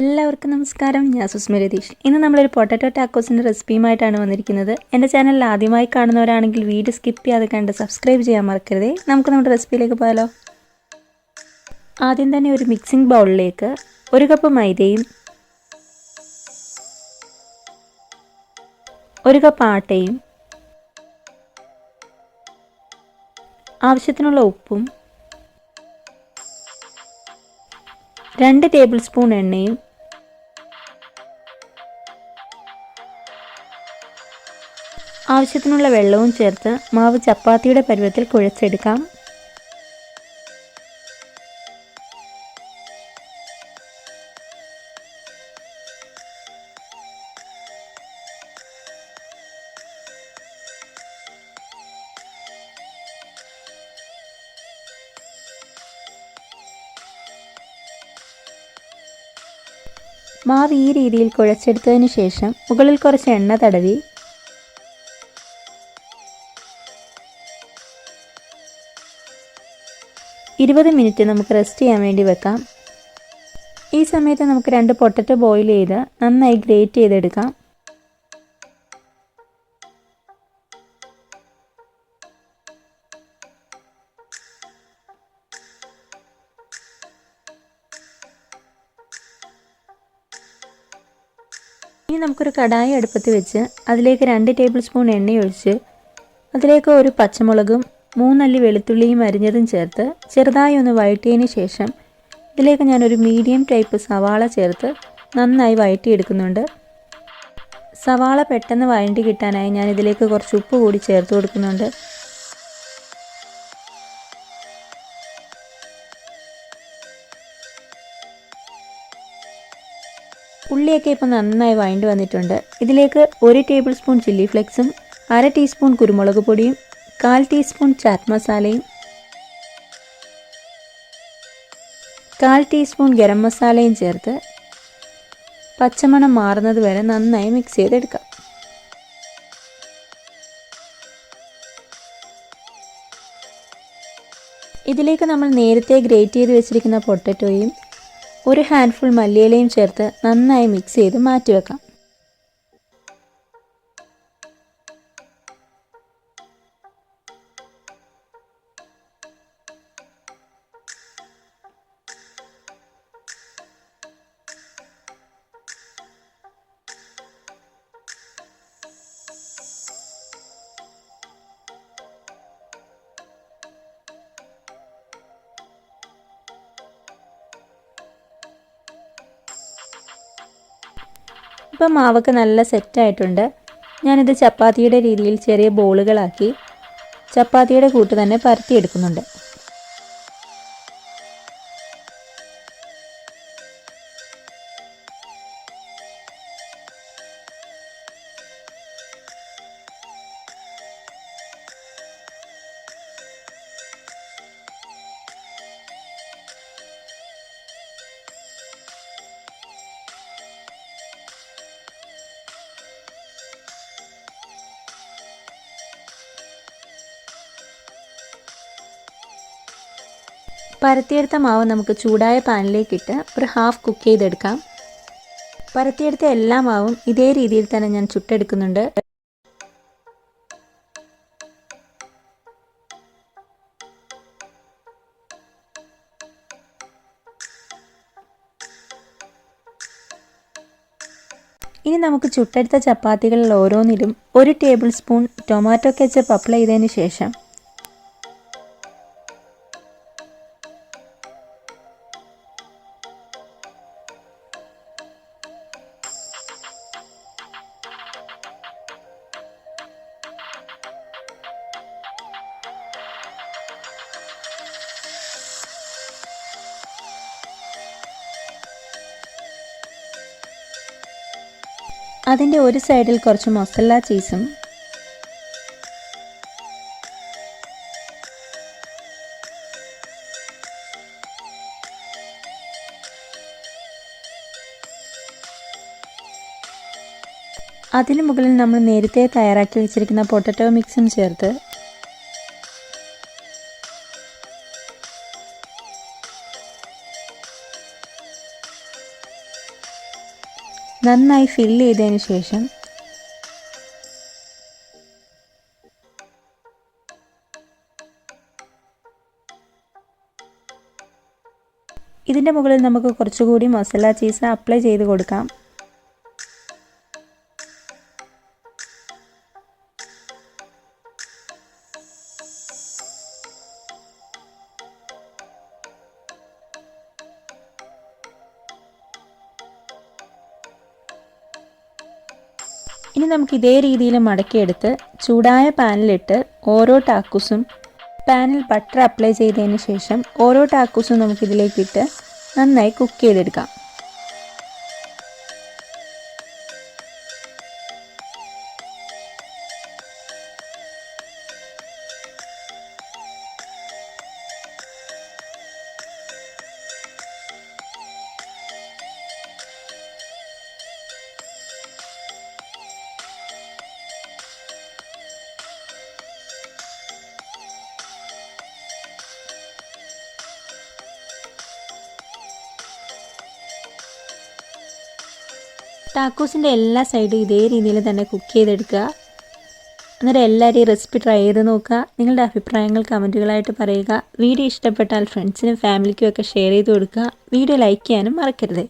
എല്ലാവർക്കും നമസ്കാരം. ഞാൻ സുസ്മി രതീഷ്. ഇന്ന് നമ്മളൊരു പൊട്ടാറ്റോ ടാക്കോസിൻ്റെ റെസിപ്പിയുമായിട്ടാണ് വന്നിരിക്കുന്നത്. എൻ്റെ ചാനൽ ആദ്യമായി കാണുന്നവരാണെങ്കിൽ വീഡിയോ സ്കിപ്പ് ചെയ്യാതെ കണ്ട് സബ്സ്ക്രൈബ് ചെയ്യാൻ മറക്കരുതേ. നമുക്ക് നമ്മുടെ റെസിപ്പിയിലേക്ക് പോയാലോ. ആദ്യം തന്നെ ഒരു മിക്സിംഗ് ബൗളിലേക്ക് 1 കപ്പ് മൈദയും 1 കപ്പ് ആട്ടയും ആവശ്യത്തിനുള്ള ഉപ്പും 2 ടേബിൾ സ്പൂൺ എണ്ണയും ആവശ്യത്തിനുള്ള വെള്ളവും ചേർത്ത് മാവ് ചപ്പാത്തിയുടെ പരുവത്തിൽ കുഴച്ചെടുക്കാം. മാവ് ഈ രീതിയിൽ കുഴച്ചെടുത്തതിന് ശേഷം മുകളിൽ കുറച്ച് എണ്ണ തടവി 20 മിനിറ്റ് നമുക്ക് റെസ്റ്റ് ചെയ്യാൻ വേണ്ടി വെക്കാം. ഈ സമയത്ത് നമുക്ക് 2 പൊട്ടറ്റോ ബോയിൽ ചെയ്ത് നന്നായി ഗ്രേറ്റ് ചെയ്തെടുക്കാം. ഇനി നമുക്കൊരു കടായി അടുപ്പത്ത് വെച്ച് അതിലേക്ക് 2 ടേബിൾ സ്പൂൺ എണ്ണ ഒഴിച്ച് അതിലേക്ക് ഒരു പച്ചമുളകും 3 അല്ലി വെളുത്തുള്ളിയും അരിഞ്ഞതും ചേർത്ത് ചെറുതായി ഒന്ന് വഴറ്റിയതിന് ശേഷം ഇതിലേക്ക് ഞാനൊരു മീഡിയം ടൈപ്പ് സവാള ചേർത്ത് നന്നായി വഴറ്റിയെടുക്കുന്നുണ്ട്. സവാള പെട്ടെന്ന് വഴണ്ടി കിട്ടാനായി ഞാൻ ഇതിലേക്ക് കുറച്ച് ഉപ്പ് കൂടി ചേർത്ത് കൊടുക്കുന്നുണ്ട്. ഉള്ളിയൊക്കെ ഇപ്പോൾ നന്നായി വഴണ്ടി വന്നിട്ടുണ്ട്. ഇതിലേക്ക് 1 ടേബിൾ സ്പൂൺ ചില്ലി ഫ്ലെക്സും 1/2 ടീസ്പൂൺ കുരുമുളക് പൊടിയും 1/4 ടീസ്പൂൺ ചാറ്റ് മസാലയും 1/4 ടീസ്പൂൺ ഗരം മസാലയും ചേർത്ത് പച്ചമണം മാറുന്നത് വരെ നന്നായി മിക്സ് ചെയ്തെടുക്കാം. ഇതിലേക്ക് നമ്മൾ നേരത്തെ ഗ്രേറ്റ് ചെയ്ത് വെച്ചിരിക്കുന്ന പൊട്ടറ്റോയും 1 ഹാൻഡ്ഫുൾ മല്ലിയിലയും ചേർത്ത് നന്നായി മിക്സ് ചെയ്ത് മാറ്റിവെക്കാം. ഇപ്പം മാവൊക്കെ നല്ല സെറ്റായിട്ടുണ്ട്. ഞാനിത് ചപ്പാത്തിയുടെ രീതിയിൽ ചെറിയ ബോളുകളാക്കി ചപ്പാത്തിയുടെ കൂട്ട് തന്നെ പരത്തിയെടുക്കുന്നുണ്ട്. പരത്തിയെടുത്ത മാവ് നമുക്ക് ചൂടായ പാനിലേക്കിട്ട് ഒരു ഹാഫ് കുക്ക് ചെയ്തെടുക്കാം. പരത്തിയെടുത്ത എല്ലാ മാവും ഇതേ രീതിയിൽ തന്നെ ഞാൻ ചുട്ടെടുക്കുന്നുണ്ട്. ഇനി നമുക്ക് ചുട്ടെടുത്ത ചപ്പാത്തികളിൽ ഓരോന്നിലും 1 table spoon tomato ketchup apply ചെയ്തതിന് ശേഷം അതിൻ്റെ ഒരു സൈഡിൽ കുറച്ച് മൊസല്ല ചീസും അതിന് മുകളിൽ നമ്മൾ നേരത്തെ തയ്യാറാക്കി വെച്ചിരിക്കുന്ന പൊട്ടറ്റോ മിക്സും ചേർത്ത് നന്നായി ഫില്ല് ചെയ്തതിന് ശേഷം ഇതിൻ്റെ മുകളിൽ നമുക്ക് കുറച്ചുകൂടി മസാല ചീസ് അപ്ലൈ ചെയ്ത് കൊടുക്കാം. ഇനി നമുക്ക് ഇതേ രീതിയിൽ മടക്കിയെടുത്ത് ചൂടായ പാനിലിട്ട് ഓരോ ടാക്കൂസും പാനിൽ ബട്ടർ അപ്ലൈ ചെയ്തതിന് ശേഷം ഓരോ ടാക്കൂസും നമുക്കിതിലേക്കിട്ട് നന്നായി കുക്ക് ചെയ്തെടുക്കാം. ടാക്കോസിൻ്റെ എല്ലാ സൈഡും ഇതേ രീതിയിൽ തന്നെ കുക്ക് ചെയ്തെടുക്കുക. അന്നേരം എല്ലാവരും ഈ റെസിപ്പി ട്രൈ ചെയ്ത് നോക്കുക. നിങ്ങളുടെ അഭിപ്രായങ്ങൾ കമൻറ്റുകളായിട്ട് പറയുക. വീഡിയോ ഇഷ്ടപ്പെട്ടാൽ ഫ്രണ്ട്സിനും ഫാമിലിക്കും ഒക്കെ ഷെയർ ചെയ്ത് കൊടുക്കുക. വീഡിയോ ലൈക്ക് ചെയ്യാനും മറക്കരുത്.